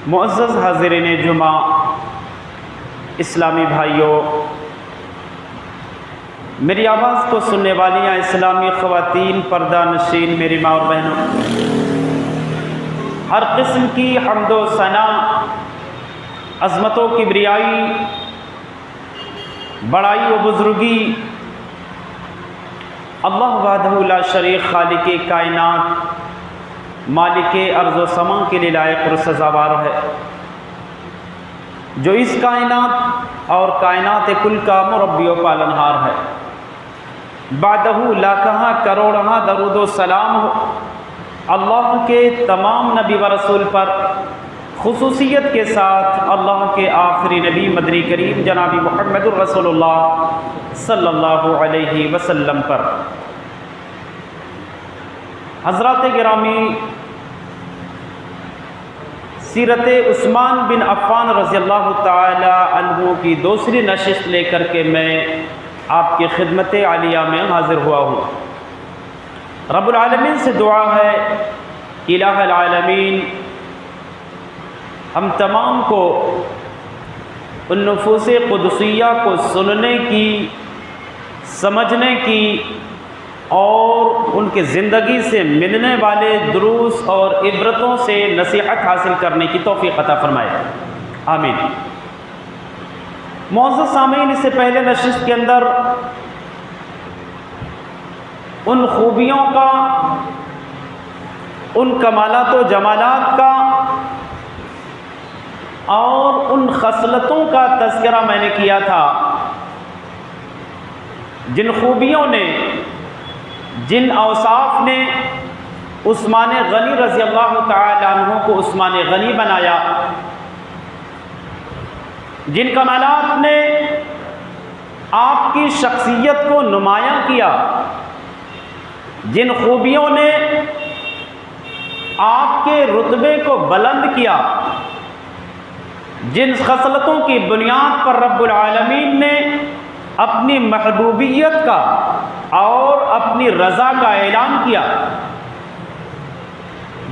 معزز حاضرین جمعہ، اسلامی بھائیوں، میری آواز کو سننے والیاں اسلامی خواتین، پردہ نشین میری ماں اور بہنوں، ہر قسم کی حمد و ثنا، عظمت و کبریائی، بڑائی و بزرگی اللہ وحدہ لا شریک، خالق کائنات، مالک ارض و سما کے لیے لائق اور سزاوار ہے، جو اس کائنات اور کائنات کل کا مربی و پالنہار ہے۔ بعدہ لاکھاں کروڑاں درود و سلام ہو اللہ کے تمام نبی و رسول پر، خصوصیت کے ساتھ اللہ کے آخری نبی مدنی کریم جناب محمد الرسول اللہ صلی اللہ علیہ وسلم پر۔ حضرات گرامی، سیرت عثمان بن عفان رضی اللہ تعالی عنہ کی دوسری نشست لے کر کے میں آپ کی خدمت عالیہ میں حاضر ہوا ہوں۔ رب العالمین سے دعا ہے، الہ العالمین ہم تمام کو ان نفوس قدسیہ کو سننے کی، سمجھنے کی اور ان کے زندگی سے ملنے والے دروس اور عبرتوں سے نصیحت حاصل کرنے کی توفیق عطا فرمائے، آمین۔ معزز سامعین، اس سے پہلے نشست کے اندر ان خوبیوں کا، ان کمالات و جمالات کا اور ان خصلتوں کا تذکرہ میں نے کیا تھا جن خوبیوں نے، جن اوصاف نے عثمان غنی رضی اللہ تعالی عنہ کو عثمان غنی بنایا، جن کمالات نے آپ کی شخصیت کو نمایاں کیا، جن خوبیوں نے آپ کے رتبے کو بلند کیا، جن خصلتوں کی بنیاد پر رب العالمین نے اپنی محبوبیت کا اور اپنی رضا کا اعلان کیا،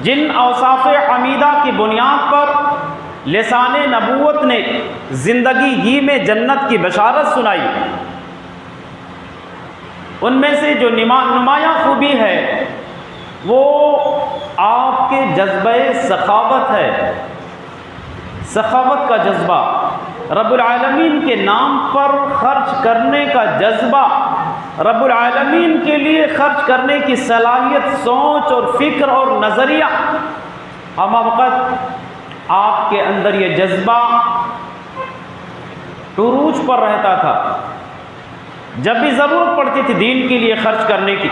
جن اوصاف حمیدہ کی بنیاد پر لسان نبوت نے زندگی ہی میں جنت کی بشارت سنائی، ان میں سے جو نمایاں خوبی ہے وہ آپ کے جذبہ سخاوت ہے، سخاوت کا جذبہ، رب العالمین کے نام پر خرچ کرنے کا جذبہ، رب العالمین کے لیے خرچ کرنے کی صلاحیت، سوچ اور فکر اور نظریہ، ہم وقت آپ کے اندر یہ جذبہ عروج پر رہتا تھا۔ جب بھی ضرورت پڑتی تھی دین کے لیے خرچ کرنے کی،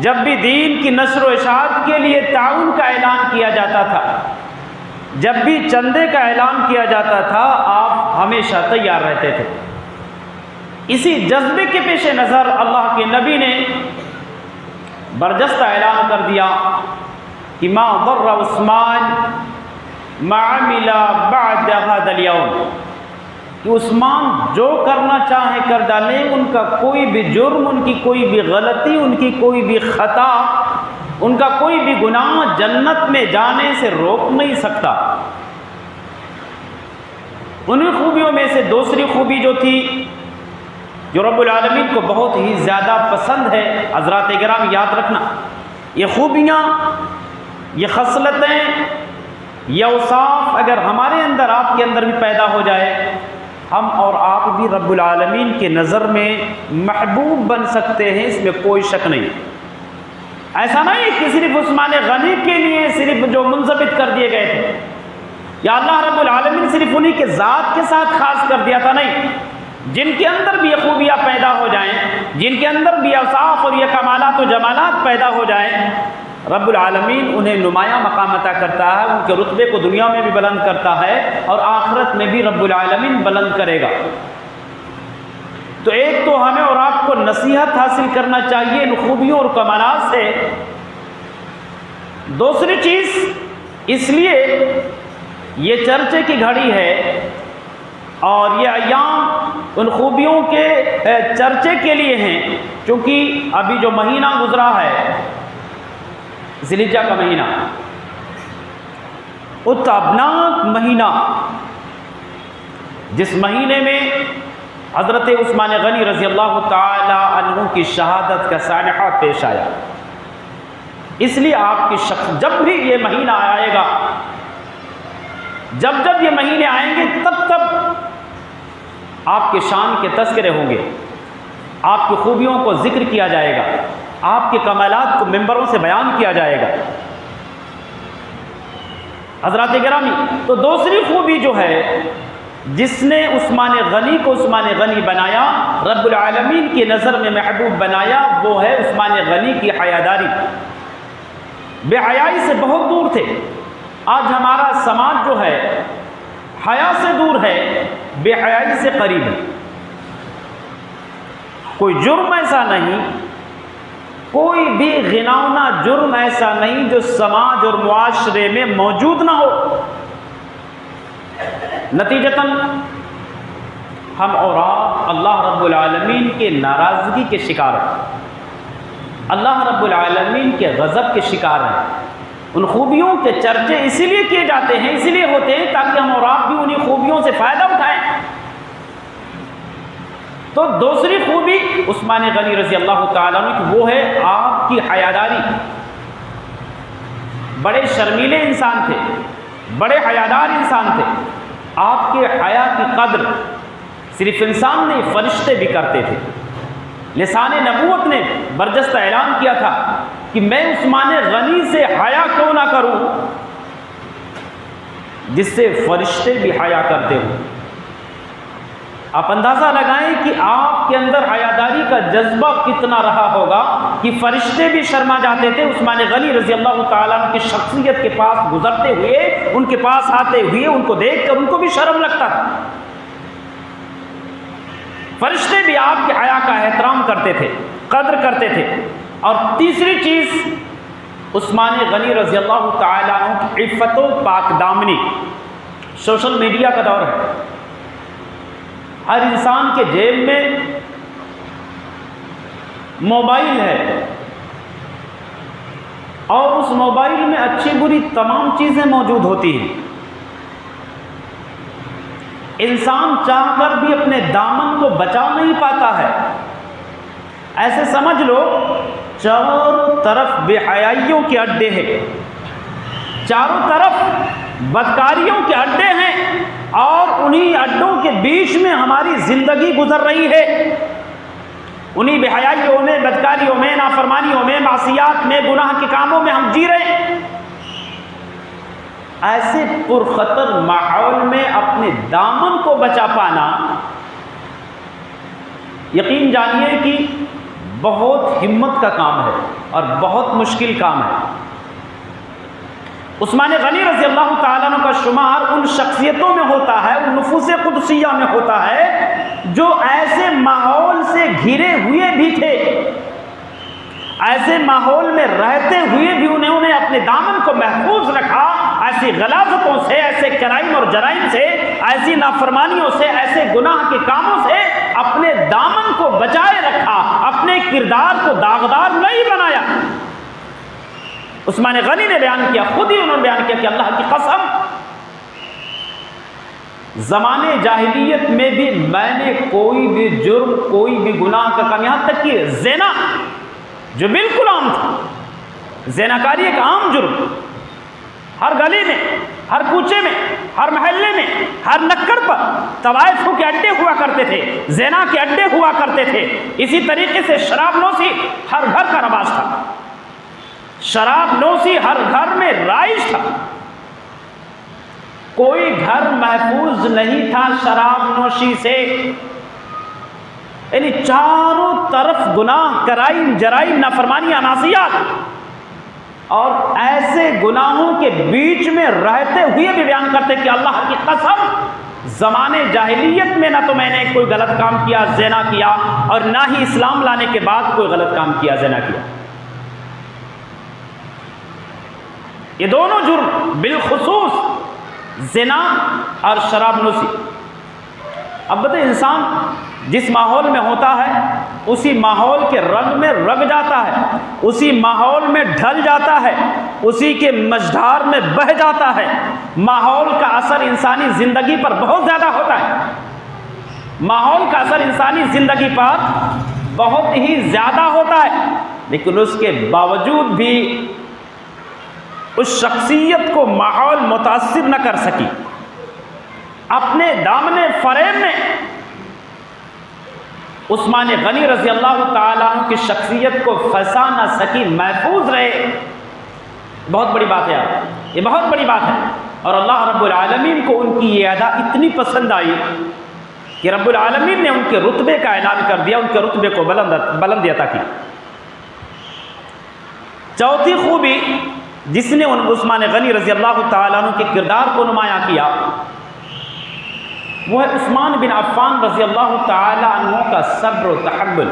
جب بھی دین کی نشر و اشاعت کے لیے تعاون کا اعلان کیا جاتا تھا، جب بھی چندے کا اعلان کیا جاتا تھا، آپ ہمیشہ تیار رہتے تھے۔ اسی جذبے کے پیش نظر اللہ کے نبی نے برجستہ اعلان کر دیا کہ ما ضر عثمان ما عمل بعد هذا اليوم، کہ عثمان جو کرنا چاہیں کر ڈالیں، ان کا کوئی بھی جرم، ان کی کوئی بھی غلطی، ان کی کوئی بھی خطا، ان کا کوئی بھی گناہ جنت میں جانے سے روک نہیں سکتا۔ انہی خوبیوں میں سے دوسری خوبی جو تھی، جو رب العالمین کو بہت ہی زیادہ پسند ہے، حضرات کرام یاد رکھنا، یہ خوبیاں، یہ خصلتیں، یہ اوصاف اگر ہمارے اندر، آپ کے اندر بھی پیدا ہو جائے، ہم اور آپ بھی رب العالمین کے نظر میں محبوب بن سکتے ہیں، اس میں کوئی شک نہیں۔ ایسا نہیں کہ صرف عثمان غنی کے لیے صرف جو منضبط کر دیے گئے تھے، یا اللہ رب العالمین صرف انہی کے ذات کے ساتھ خاص کر دیا تھا، نہیں، جن کے اندر بھی یہ خوبیاں پیدا ہو جائیں، جن کے اندر بھی اوصاف اور یہ کمالات و جمالات پیدا ہو جائیں، رب العالمین انہیں نمایاں مقام عطا کرتا ہے، ان کے رتبے کو دنیا میں بھی بلند کرتا ہے اور آخرت میں بھی رب العالمین بلند کرے گا۔ تو ایک تو ہمیں اور آپ کو نصیحت حاصل کرنا چاہیے ان خوبیوں اور کمالات سے۔ دوسری چیز، اس لیے یہ چرچے کی گھڑی ہے اور یہ ایام ان خوبیوں کے چرچے کے لیے ہیں، چونکہ ابھی جو مہینہ گزرا ہے ذی الحجہ کا مہینہ، وہ تابناک مہینہ جس مہینے میں حضرت عثمان غنی رضی اللہ تعالی عنہ کی شہادت کا سانحہ پیش آیا، اس لیے آپ کی شخص جب بھی یہ مہینہ آئے گا، جب یہ مہینے آئیں گے تب آپ کے شان کے تذکرے ہوں گے، آپ کی خوبیوں کو ذکر کیا جائے گا، آپ کے کمالات کو ممبروں سے بیان کیا جائے گا۔ حضرات گرامی، تو دوسری خوبی جو ہے جس نے عثمان غنی کو عثمان غنی بنایا، رب العالمین کی نظر میں محبوب بنایا، وہ ہے عثمان غنی کی حیاداری۔ بے حیائی سے بہت دور تھے۔ آج ہمارا سماج جو ہے حیا سے دور ہے، بے حیائی سے قریب ہے۔ کوئی جرم ایسا نہیں، کوئی بھی غناؤنا جرم ایسا نہیں جو سماج اور معاشرے میں موجود نہ ہو۔ نتیجتاً ہم اور آپ اللہ رب العالمین کے ناراضگی کے شکار ہیں، اللہ رب العالمین کے غضب کے شکار ہیں۔ ان خوبیوں کے چرچے اسی لیے کیے جاتے ہیں، اسی لیے ہوتے ہیں تاکہ ہم اور آپ بھی انہی خوبیوں سے فائدہ اٹھائیں۔ تو دوسری خوبی عثمان غنی رضی اللہ تعالیٰ عنہ کی وہ ہے آپ کی حیاداری۔ بڑے شرمیلے انسان تھے، بڑے حیادار انسان تھے۔ آپ کے حیا کی قدر صرف انسان نہیں، فرشتے بھی کرتے تھے۔ لسان نبوت نے برجستہ اعلان کیا تھا کہ میں عثمان غنی سے حیا کیوں نہ کروں جس سے فرشتے بھی حیا کرتے ہوں۔ آپ اندازہ لگائیں کہ آپ کے اندر حیاداری کا جذبہ کتنا رہا ہوگا کہ فرشتے بھی شرما جاتے تھے عثمان غنی رضی اللہ تعالیٰ عنہ کی شخصیت کے پاس گزرتے ہوئے، ان کے پاس آتے ہوئے، ان کو دیکھ کر ان کو بھی شرم لگتا تھا۔ فرشتے بھی آپ کے حیا کا احترام کرتے تھے، قدر کرتے تھے۔ اور تیسری چیز عثمان غنی رضی اللہ تعالیٰ عنہ کی عفت و پاک دامنی۔ سوشل میڈیا کا دور ہے، ہر انسان کے جیب میں موبائل ہے، اور اس موبائل میں اچھی بری تمام چیزیں موجود ہوتی ہیں۔ انسان چاہ کر بھی اپنے دامن کو بچا نہیں پاتا ہے۔ ایسے سمجھ لو چاروں طرف بے حیائیوں کے اڈے ہیں، چاروں طرف بدکاریوں کے اڈے ہیں، اور انہی اڈوں کے بیچ میں ہماری زندگی گزر رہی ہے۔ انہی بے حیائیوں میں، بدکاریوں میں، نافرمانیوں میں، معصیات میں، گناہ کے کاموں میں ہم جی رہے ہیں۔ ایسے پرخطر ماحول میں اپنے دامن کو بچا پانا، یقین جانیے کہ بہت ہمت کا کام ہے اور بہت مشکل کام ہے۔ عثمان غنی رضی اللہ تعالیٰ عنہ کا شمار ان شخصیتوں میں ہوتا ہے، ان نفوس قدسیہ میں ہوتا ہے جو ایسے ماحول سے گھرے ہوئے بھی تھے، ایسے ماحول میں رہتے ہوئے بھی انہوں نے اپنے دامن کو محفوظ رکھا، ایسی غلاظتوں سے، ایسے کرائم اور جرائم سے، ایسی نافرمانیوں سے، ایسے گناہ کے کاموں سے اپنے دامن کو بچائے رکھا، اپنے کردار کو داغدار نہیں بنایا۔ عثمان غنی نے بیان کیا، خود ہی انہوں نے بیان کیا کہ اللہ کی قسم زمانے جاہلیت میں بھی میں نے کوئی بھی جرم، کوئی بھی گناہ کا کام، یہاں تک کہ زنا جو بالکل عام تھا، زناکاری ایک عام جرم، ہر گلی میں، ہر کوچے میں، ہر محلے میں، ہر نکڑ پر طوائفوں کے اڈے ہوا کرتے تھے، زنا کے اڈے ہوا کرتے تھے۔ اسی طریقے سے شراب نوشی ہر گھر کا رواج تھا، شراب نوشی ہر گھر میں رائج تھا، کوئی گھر محفوظ نہیں تھا شراب نوشی سے۔ یعنی چاروں طرف گناہ، کرائم، جرائم، نافرمانیاں، معصیات، اور ایسے گناہوں کے بیچ میں رہتے ہوئے بھی بیان کرتے کہ اللہ کی قسم زمانے جاہلیت میں نہ تو میں نے کوئی غلط کام کیا، زنا کیا، اور نہ ہی اسلام لانے کے بعد کوئی غلط کام کیا، زنا کیا۔ یہ دونوں جرم، بالخصوص زنا اور شراب نوشی۔ اب بتائیں، انسان جس ماحول میں ہوتا ہے اسی ماحول کے رنگ میں رنگ جاتا ہے، اسی ماحول میں ڈھل جاتا ہے۔ اسی کے مجدھار میں بہہ جاتا ہے۔ ماحول کا اثر انسانی زندگی پر بہت زیادہ ہوتا ہے، ماحول کا اثر انسانی زندگی پر بہت ہی زیادہ ہوتا ہے، لیکن اس کے باوجود بھی اس شخصیت کو ماحول متاثر نہ کر سکی، اپنے دامن فریب میں عثمان غنی رضی اللہ تعالیٰ عنہ کی شخصیت کو پھنسا نہ سکی، محفوظ رہے۔ بہت بڑی بات ہے یار، یہ بہت بڑی بات ہے، اور اللہ رب العالمین کو ان کی یہ ادا اتنی پسند آئی کہ رب العالمین نے ان کے رتبے کا اعلان کر دیا، ان کے رتبے کو بلندی عطا کی۔ چوتھی خوبی جس نے عثمان غنی رضی اللہ تعالیٰ عنہ کے کردار کو نمایاں کیا، وہ ہے عثمان بن عفان رضی اللہ تعالیٰ عنہ کا صبر و تحمل۔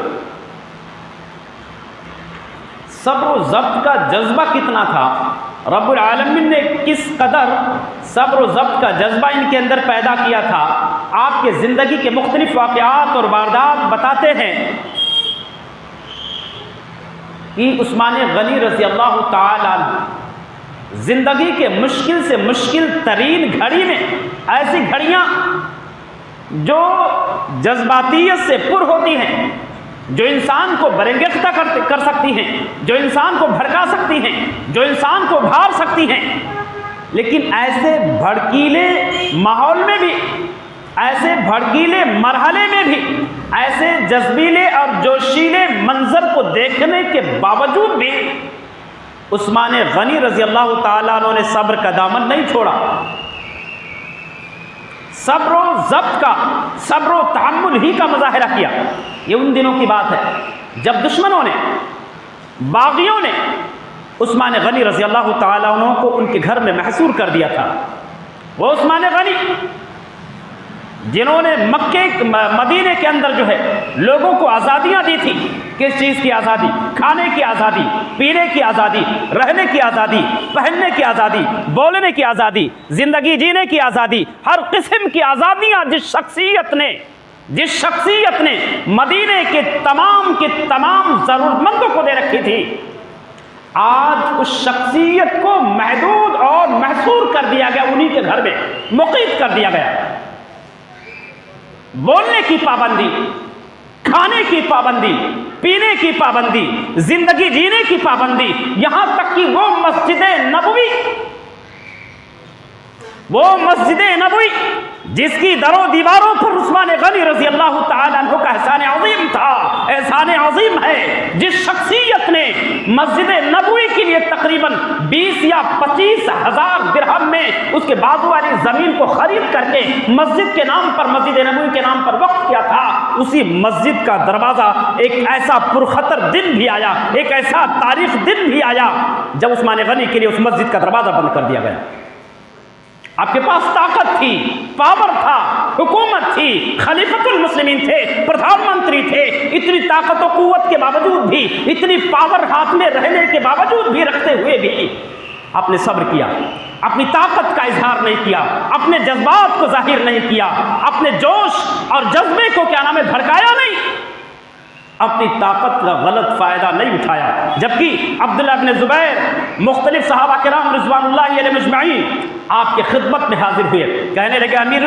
صبر و ضبط کا جذبہ کتنا تھا، رب العالمین نے کس قدر صبر و ضبط کا جذبہ ان کے اندر پیدا کیا تھا۔ آپ کے زندگی کے مختلف واقعات اور واردات بتاتے ہیں کہ عثمان غنی رضی اللہ تعالیٰ عنہ زندگی کے مشکل سے مشکل ترین گھڑی میں، ایسی گھڑیاں جو جذباتیت سے پر ہوتی ہیں، جو انسان کو برنگیختہ کر سکتی ہیں، جو انسان کو بھڑکا سکتی ہیں، جو انسان کو بھار سکتی ہیں، لیکن ایسے بھڑکیلے ماحول میں بھی، ایسے بھڑکیلے مرحلے میں بھی، ایسے جذبیلے اور جوشیلے منظر کو دیکھنے کے باوجود بھی عثمان غنی رضی اللہ تعالیٰ عنہ نے صبر کا دامن نہیں چھوڑا۔ صبر و ضبط کا، صبر و تحمل ہی کا مظاہرہ کیا۔ یہ ان دنوں کی بات ہے جب دشمنوں نے، باغیوں نے عثمان غنی رضی اللہ تعالیٰ عنہ کو ان کے گھر میں محصور کر دیا تھا۔ وہ عثمان غنی جنہوں نے مدینے کے اندر جو ہے لوگوں کو آزادیاں دی تھی، کس چیز کی آزادی؟ کھانے کی آزادی، پینے کی آزادی، رہنے کی آزادی، پہننے کی آزادی، بولنے کی آزادی، زندگی جینے کی آزادی، ہر قسم کی آزادیاں جس شخصیت نے مدینے کے تمام ضرورت مندوں کو دے رکھی تھی، آج اس شخصیت کو محدود اور محصور کر دیا گیا، انہی کے گھر میں مقید کر دیا گیا۔ بولنے کی پابندی، کھانے کی پابندی، پینے کی پابندی، زندگی جینے کی پابندی، یہاں تک کہ وہ مسجد نبوی جس کی در و دیواروں پر عثمان غنی رضی اللہ تعالیٰ عنہ کا احسان عظیم تھا، احسان عظیم ہے، جس شخصیت نے مسجد نبوی کے لیے تقریباً 20 یا 25 ہزار درہم میں اس کے بازو والی زمین کو خرید کر کے مسجد کے نام پر، مسجد نبوی کے نام پر وقف کیا تھا، اسی مسجد کا دروازہ ایک ایسا پرخطر دن بھی آیا، ایک ایسا تاریخ دن بھی آیا جب عثمان غنی کے لیے اس مسجد کا دروازہ بند کر دیا گیا۔ آپ کے پاس طاقت تھی، پاور تھا، حکومت تھی، خلیفۃ المسلمین تھے، پردھان منتری تھے، اتنی طاقت و قوت کے باوجود بھی، اتنی پاور ہاتھ میں رہنے کے باوجود بھی، رکھتے ہوئے بھی آپ نے صبر کیا، اپنی طاقت کا اظہار نہیں کیا، اپنے جذبات کو ظاہر نہیں کیا، اپنے جوش اور جذبے کو کیا نام ہے بھڑکایا نہیں، اپنی طاقت کا غلط فائدہ نہیں اٹھایا۔ جبکہ عبداللہ بن زبیر، مختلف صحابہ کرام رضوان اللہ علیہ مجمعین آپ کے خدمت میں حاضر ہوئے، کہنے لگے امیر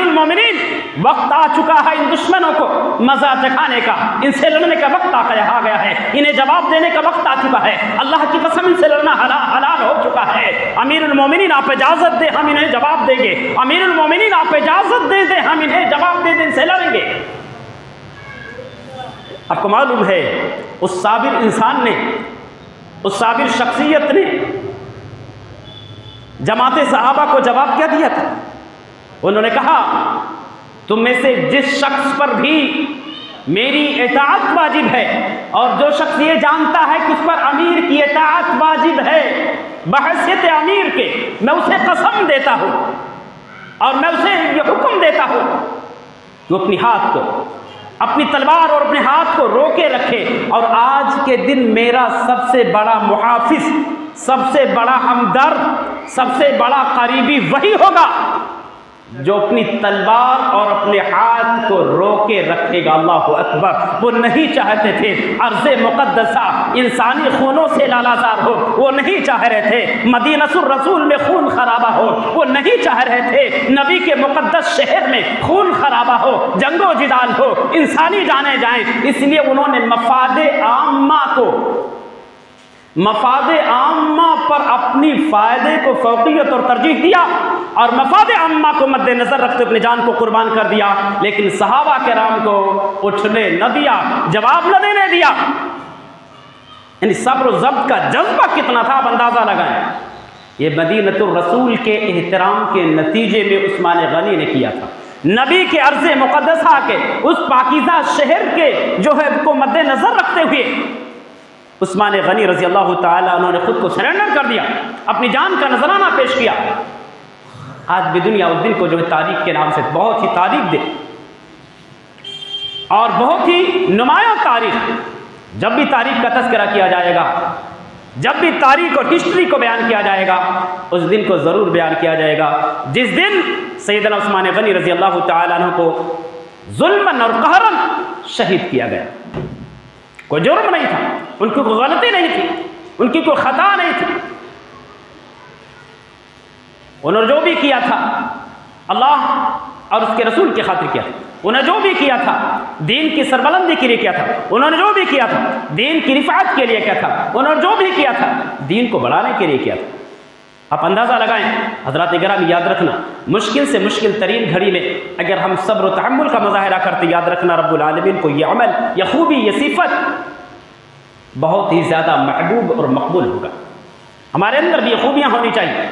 المومنین وقت آ چکا ہے ان دشمنوں کو مزہ چکھانے کا، ان سے لڑنے کا وقت آ گیا ہے، انہیں جواب دینے کا وقت آ چکا ہے، اللہ کی قسم ان سے لڑنا حلال ہو چکا ہے، امیر المومنین آپ اجازت دیں ہم انہیں جواب دیں گے، امیر المومنین آپ اجازت دے دیں ہم انہیں جواب دے دیں، ان سے لڑیں گے۔ آپ کو معلوم ہے اس صابر انسان نے، اس صابر شخصیت نے جماعت صحابہ کو جواب کیا دیا تھا؟ انہوں نے کہا تم میں سے جس شخص پر بھی میری اطاعت واجب ہے اور جو شخص یہ جانتا ہے کہ اس پر امیر کی اطاعت واجب ہے بحیثیت امیر کے، میں اسے قسم دیتا ہوں اور میں اسے یہ حکم دیتا ہوں کہ اپنی ہاتھ کو، اپنی تلوار اور اپنے ہاتھ کو روکے رکھے، اور آج کے دن میرا سب سے بڑا محافظ، سب سے بڑا ہمدرد، سب سے بڑا قریبی وہی ہوگا جو اپنی تلوار اور اپنے ہاتھ کو روکے رکھے گا، اللہ اکبر، وہ نہیں چاہتے تھے ارض مقدسہ انسانی خونوں سے لالازار ہو، وہ نہیں چاہ رہے تھے مدینہ الرسول میں خون خرابہ ہو، وہ نہیں چاہ رہے تھے نبی کے مقدس شہر میں خون خرابہ ہو، جنگ و جدال ہو، انسانی جانیں جائیں۔ اس لیے انہوں نے مفاد عامہ پر اپنی فائدے کو فوقیت اور ترجیح دیا، اور مفاد عامہ کو مد نظر رکھتے اپنی جان کو قربان کر دیا، لیکن صحابہ کرام کو اٹھنے نہ دیا، جواب نہ دینے دیا۔ یعنی صبر و ضبط کا جذبہ کتنا تھا، آپ اندازہ لگائیں۔ یہ مدینہ الرسول کے احترام کے نتیجے میں عثمان غنی نے کیا تھا، نبی کے ارض مقدسہ کے اس پاکیزہ شہر کے جو ہے کو مد نظر رکھتے ہوئے عثمان غنی رضی اللہ تعالیٰ انہوں نے خود کو سرنڈر کر دیا، اپنی جان کا نذرانہ پیش کیا۔ آج بھی دنیا اس دن کو جو ہے تاریخ کے نام سے بہت ہی تاریخ دے اور بہت ہی نمایاں تاریخ، جب بھی تاریخ کا تذکرہ کیا جائے گا، جب بھی تاریخ اور ہسٹری کو بیان کیا جائے گا، اس دن کو ضرور بیان کیا جائے گا جس دن سیدنا عثمان غنی رضی اللہ تعالیٰ عنہ کو ظلماً اور قہراً شہید کیا گیا۔ کوئی جرم نہیں تھا، ان کی کوئی غلطی نہیں تھی، ان کی کوئی خطا نہیں تھی، انہوں نے جو بھی کیا تھا اللہ اور اس کے رسول کی خاطر کیا تھا، انہوں نے جو بھی کیا تھا دین کی سربلندی کے لیے کیا تھا، انہوں نے جو بھی کیا تھا دین کی رفعت کے لیے کیا تھا، انہوں نے جو بھی کیا تھا دین کو بڑھانے کے لیے کیا تھا۔ آپ اندازہ لگائیں حضرات گرامی، یاد رکھنا مشکل سے مشکل ترین گھڑی میں اگر ہم صبر و تحمل کا مظاہرہ کرتے، یاد رکھنا رب العالمین کو یہ عمل، یہ خوبی، یہ صفت بہت ہی زیادہ محبوب اور مقبول ہوگا۔ ہمارے اندر بھی یہ خوبیاں ہونی چاہیے۔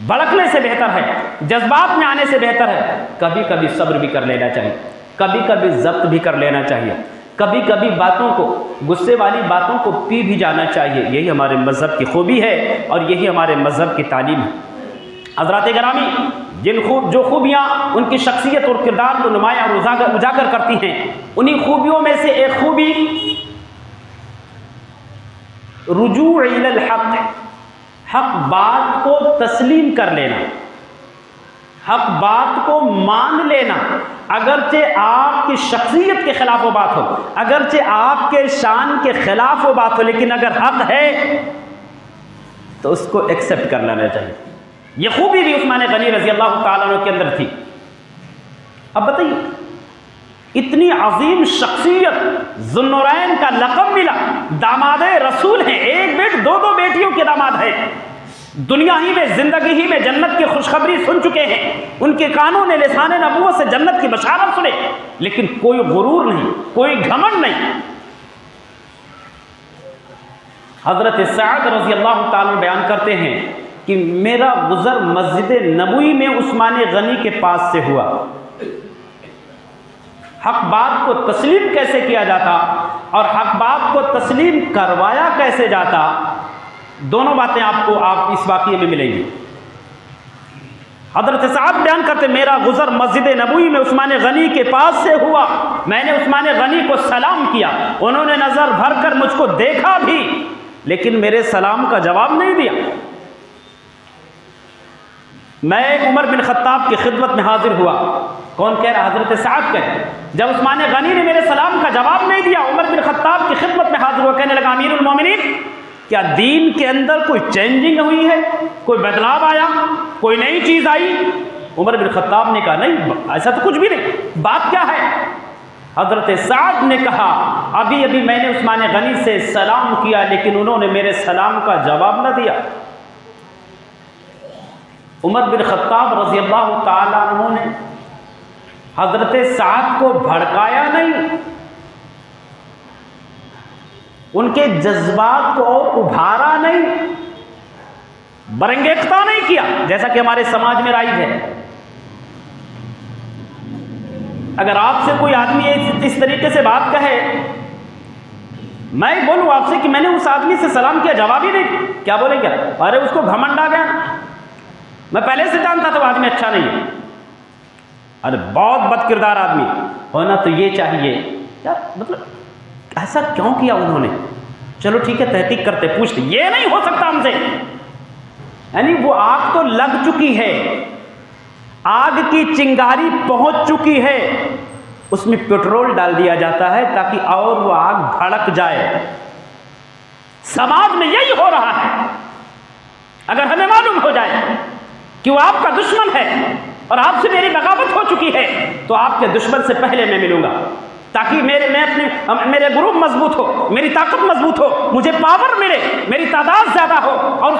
بھڑکنے سے بہتر ہے، جذبات میں آنے سے بہتر ہے کبھی کبھی صبر بھی کر لینا چاہیے، کبھی کبھی ضبط بھی کر لینا چاہیے، کبھی کبھی باتوں کو، غصے والی باتوں کو پی بھی جانا چاہیے۔ یہی ہمارے مذہب کی خوبی ہے اور یہی ہمارے مذہب کی تعلیم ہے۔ حضرات گرامی، جو خوبیاں ان کی شخصیت اور کردار کو نمایاں اور اجاگر کرتی ہیں، انہی خوبیوں میں سے ایک خوبی رجوع الی الحق، حق بات کو تسلیم کر لینا، حق بات کو مان لینا، اگرچہ آپ کی شخصیت کے خلاف وہ بات ہو، اگرچہ آپ کے شان کے خلاف وہ بات ہو، لیکن اگر حق ہے تو اس کو ایکسیپٹ کر لینا چاہیے۔ یہ خوبی بھی عثمان غنی رضی اللہ تعالیٰ عنہ کے اندر تھی۔ اب بتائیے، اتنی عظیم شخصیت، ذو النورین کا لقب ملا، داماد رسول ہیں، ایک بیٹ دو بیٹیوں کے داماد ہیں، دنیا ہی میں زندگی ہی میں جنت کی خوشخبری سن چکے ہیں، ان کے کانوں نے لسان نبوت سے جنت کی بشارت سنے، لیکن کوئی غرور نہیں، کوئی گھمنڈ نہیں۔ حضرت سعد رضی اللہ تعالیٰ بیان کرتے ہیں کہ میرا گزر مسجد نبوی میں عثمان غنی کے پاس سے ہوا۔ حق بات کو تسلیم کیسے کیا جاتا اور حق بات کو تسلیم کروایا کیسے جاتا، دونوں باتیں آپ کو اس واقعے میں ملیں گی۔ حضرت سعد بیان کرتے میرا گزر مسجد نبوی میں عثمان غنی کے پاس سے ہوا، میں نے عثمان غنی کو سلام کیا، انہوں نے نظر بھر کر مجھ کو دیکھا بھی لیکن میرے سلام کا جواب نہیں دیا۔ میں عمر بن خطاب کی خدمت میں حاضر ہوا۔ کون کہہ رہا؟ حضرت سعد کہہ، جب عثمان غنی نے میرے سلام کا جواب نہیں دیا، عمر بن خطاب کی خدمت میں حاضر ہوا، کہنے لگا امیر المومنین، کیا دین کے اندر کوئی چینجنگ ہوئی ہے، کوئی بدلاؤ آیا، کوئی نئی چیز آئی؟ عمر بن خطاب نے کہا نہیں، ایسا تو کچھ بھی نہیں، بات کیا ہے؟ حضرت سعد نے کہا ابھی میں نے عثمان غنی سے سلام کیا لیکن انہوں نے میرے سلام کا جواب نہ دیا۔ عمر بن خطاب رضی اللہ تعالیٰ عنہ نے حضرت سعد کو بھڑکایا نہیں، ان کے جذبات کو اور ابھارا نہیں، برنگیختہ نہیں کیا جیسا کہ ہمارے سماج میں رائج ہے۔ اگر آپ سے کوئی آدمی اس طریقے سے بات کہے، میں بولوں آپ سے کہ میں نے اس آدمی سے سلام کیا، جواب ہی نہیں، کیا بولیں گے؟ ارے اس کو گھمنڈ آ گیا، میں پہلے سے جانتا تھا وہ آدمی اچھا نہیں ہے، ارے بہت بد کردار آدمی ہونا تو یہ چاہیے، یار مطلب ایسا کیوں کیا انہوں نے؟ چلو ٹھیک ہے، تحقیق کرتے، پوچھتے، یہ نہیں ہو سکتا ہم سے۔ یعنی وہ آگ تو لگ چکی ہے، آگ کی چنگاری پہنچ چکی ہے، اس میں پیٹرول ڈال دیا جاتا ہے تاکہ اور وہ آگ بھڑک جائے۔ سماج میں یہی ہو رہا ہے۔ اگر ہمیں معلوم ہو جائے کہ وہ آپ کا دشمن ہے اور آپ سے میری بغاوت ہو چکی ہے تو آپ کے دشمن سے پہلے میں ملوں گا، تاکہ میرے گروپ مضبوط ہو، میری طاقت مضبوط ہو، مجھے پاور ملے، میری تعداد زیادہ ہو اور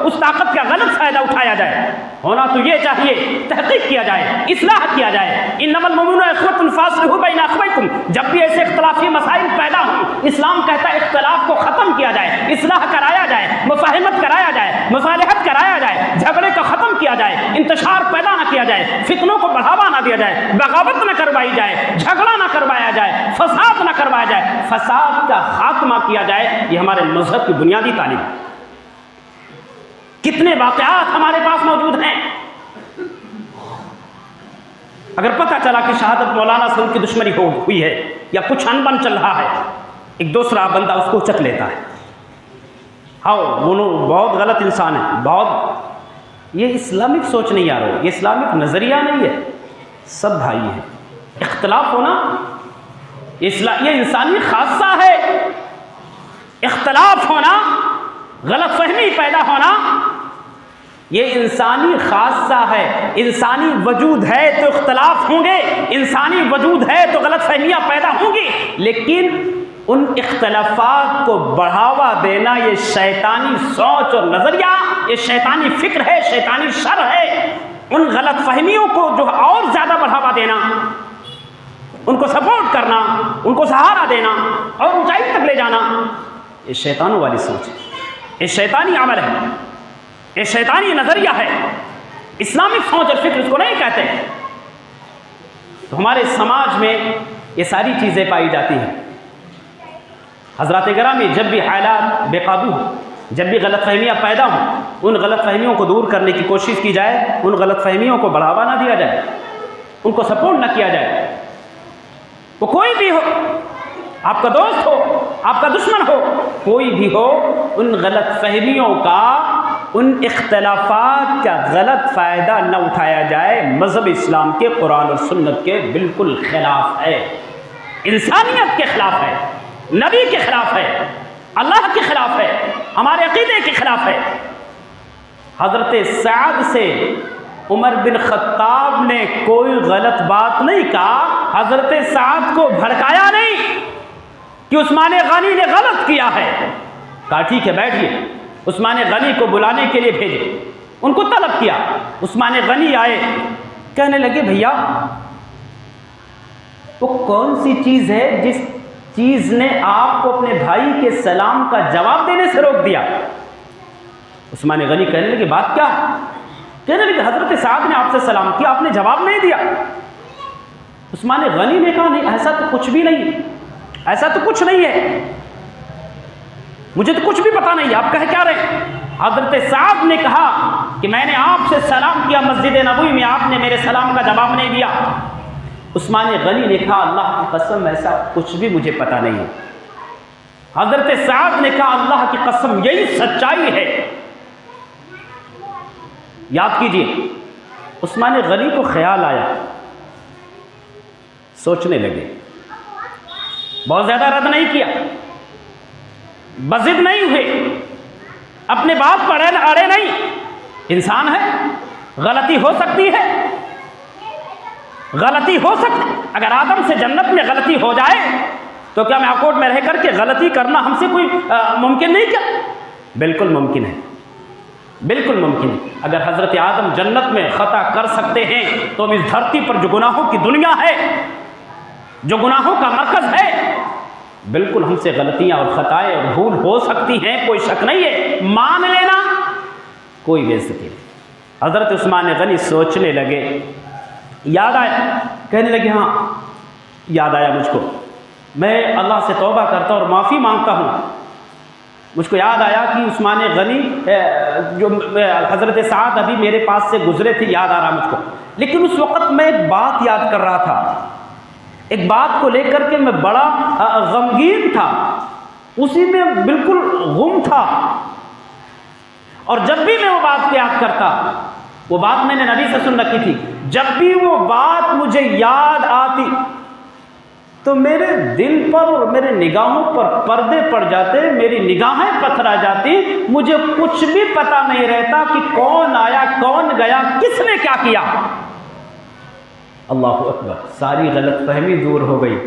اس طاقت کا غلط فائدہ اٹھایا جائے۔ ہونا تو یہ چاہیے، تحقیق کیا جائے، اصلاح کیا جائے۔ انما المؤمنون اخوة فاصلحوا بین اخویکم، جب بھی ایسے اختلافی مسائل پیدا ہوں، اسلام کہتا ہے اختلاف کو ختم کیا جائے، اصلاح کرایا جائے، مفاہمت کرایا جائے، مصالحت کرایا جائے، جھگڑے کو ختم کیا جائے، انتشار پیدا نہ کیا جائے، فتنوں کو بڑھاوا نہ دیا جائے، بغاوت نہ کروائی جائے، جھگڑا نہ کروایا جائے، فساد نہ کروایا جائے، فساد کا خاتمہ کیا جائے۔ یہ ہمارے مذہب کی بنیادی تعلیم ہے۔ کتنے واقعات ہمارے پاس موجود ہیں۔ اگر پتہ چلا کہ شہادت مولانا سے ان کی دشمنی ہوئی ہے یا کچھ انبن چل رہا ہے، ایک دوسرا بندہ اس کو چک لیتا ہے، ہاں وہ بہت غلط انسان ہے، بہت، یہ اسلامک سوچ نہیں آ رہا، یہ اسلامک نظریہ نہیں ہے۔ سب بھائی ہیں، اختلاف ہونا یہ انسانی خاصہ ہے۔ اختلاف ہونا، غلط فہمی پیدا ہونا، یہ انسانی خاصہ ہے۔ انسانی وجود ہے تو اختلاف ہوں گے، انسانی وجود ہے تو غلط فہمیاں پیدا ہوں گی، لیکن ان اختلافات کو بڑھاوا دینا یہ شیطانی سوچ اور نظریہ، یہ شیطانی فکر ہے، شیطانی شر ہے۔ ان غلط فہمیوں کو جو اور زیادہ بڑھاوا دینا، ان کو سپورٹ کرنا، ان کو سہارا دینا اور اونچائی تک لے جانا، یہ شیطانوں والی سوچ ہے، یہ شیطانی عمل ہے، یہ شیطانی نظریہ ہے۔ اسلامک سوچ اور فکر اس کو نہیں کہتے۔ تو ہمارے سماج میں یہ ساری چیزیں پائی جاتی ہیں۔ حضرات گرامی، جب بھی حالات بے قابو ہوں، جب بھی غلط فہمیاں پیدا ہوں، ان غلط فہمیوں کو دور کرنے کی کوشش کی جائے، ان غلط فہمیوں کو بڑھاوا نہ دیا جائے، ان کو سپورٹ نہ کیا جائے۔ وہ کوئی بھی ہو، آپ کا دوست ہو، آپ کا دشمن ہو، کوئی بھی ہو، ان غلط فہمیوں کا، ان اختلافات کا غلط فائدہ نہ اٹھایا جائے۔ مذہب اسلام کے، قرآن اور سنت کے بالکل خلاف ہے، انسانیت کے خلاف ہے، نبی کے خلاف ہے، اللہ کے خلاف ہے، ہمارے عقیدے کے خلاف ہے۔ حضرت سعد سے عمر بن خطاب نے کوئی غلط بات نہیں کہا، حضرت سعد کو بھڑکایا نہیں کہ عثمان غنی نے غلط کیا ہے، کہا ٹھیک ہے بیٹھیے، عثمان غنی کو بلانے کے لیے بھیجے، ان کو طلب کیا، عثمان غنی آئے، کہنے لگے بھیا وہ کون سی چیز ہے جس چیز نے آپ کو اپنے بھائی کے سلام کا جواب دینے سے روک دیا؟ عثمان غنی کہنے لگے بات کیا؟ کہنے لگے حضرت سعد نے آپ سے سلام کیا، آپ نے جواب نہیں دیا۔ عثمان غنی نے کہا نہیں، ایسا تو کچھ بھی نہیں، ایسا تو کچھ نہیں ہے، مجھے تو کچھ بھی پتا نہیں، آپ کہہ کیا رہے؟ حضرت سعد نے کہا کہ میں نے آپ سے سلام کیا مسجد نبوی میں، آپ نے میرے سلام کا جواب نہیں دیا۔ عثمان غنی نے کہا اللہ کی قسم ایسا کچھ بھی مجھے پتا نہیں ہے۔ حضرت سعد نے کہا اللہ کی قسم یہی سچائی ہے۔ یاد کیجئے، عثمان غنی کو خیال آیا، سوچنے لگے، بہت زیادہ رد نہیں کیا، بضد نہیں ہوئے، اپنے بات پر اڑے نہیں، انسان ہے، غلطی ہو سکتی ہے، غلطی ہو سکتی، اگر آدم سے جنت میں غلطی ہو جائے تو کیا میاکوٹ میں رہ کر کے غلطی کرنا ہم سے کوئی ممکن نہیں کیا؟ بالکل ممکن ہے، بالکل ممکن ہے۔ اگر حضرت آدم جنت میں خطا کر سکتے ہیں تو ہم اس دھرتی پر جو گناہوں کی دنیا ہے، جو گناہوں کا مرکز ہے، بالکل ہم سے غلطیاں اور خطائیں اور بھول ہو سکتی ہیں، کوئی شک نہیں ہے، مان لینا کوئی بےعزتی نہیں۔ حضرت عثمان غنی سوچنے لگے، یاد آیا، کہنے لگے ہاں یاد آیا مجھ کو، میں اللہ سے توبہ کرتا اور معافی مانگتا ہوں۔ مجھ کو یاد آیا کہ عثمان غنی جو حضرت سعد ابھی میرے پاس سے گزرے تھے، یاد آ رہا مجھ کو، لیکن اس وقت میں ایک بات یاد کر رہا تھا، ایک بات کو لے کر کے میں بڑا غمگین تھا، اسی میں بالکل غم تھا، اور جب بھی میں وہ بات کو یاد کرتا وہ بات میں نے نبی سے سن رکھی تھی، جب بھی وہ بات مجھے یاد آتی تو میرے دل پر اور میرے نگاہوں پر پردے پڑ جاتے، میری نگاہیں پتھرا جاتی، مجھے کچھ بھی پتہ نہیں رہتا کہ کون آیا کون گیا، کس نے کیا کیا۔ اللہ اکبر، ساری غلط فہمی دور ہو گئی۔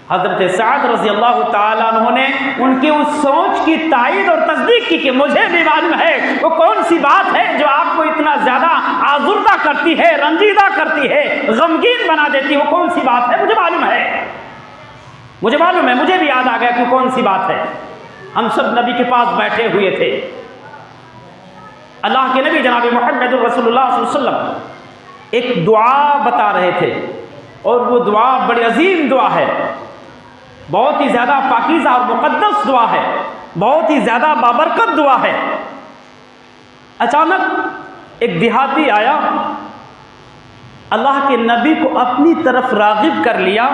حضرت سعد رضی اللہ تعالیٰ عنہ نے ان کی اس سوچ کی تائید اور تصدیق کی کہ مجھے بھی معلوم ہے وہ کون سی بات ہے جو آپ کو اتنا زیادہ آزردہ کرتی ہے، رنجیدہ کرتی ہے، غمگین بنا دیتی ہے، وہ کون سی بات ہے، مجھے معلوم ہے، مجھے معلوم ہے، مجھے بھی یاد آ گیا کہ کون سی بات ہے۔ ہم سب نبی کے پاس بیٹھے ہوئے تھے، اللہ کے نبی جناب محمد رسول اللہ صلی اللہ علیہ وسلم ایک دعا بتا رہے تھے، اور وہ دعا بڑی عظیم دعا ہے، بہت ہی زیادہ پاکیزہ اور مقدس دعا ہے، بہت ہی زیادہ بابرکت دعا ہے۔ اچانک ایک دیہاتی آیا، اللہ کے نبی کو اپنی طرف راغب کر لیا۔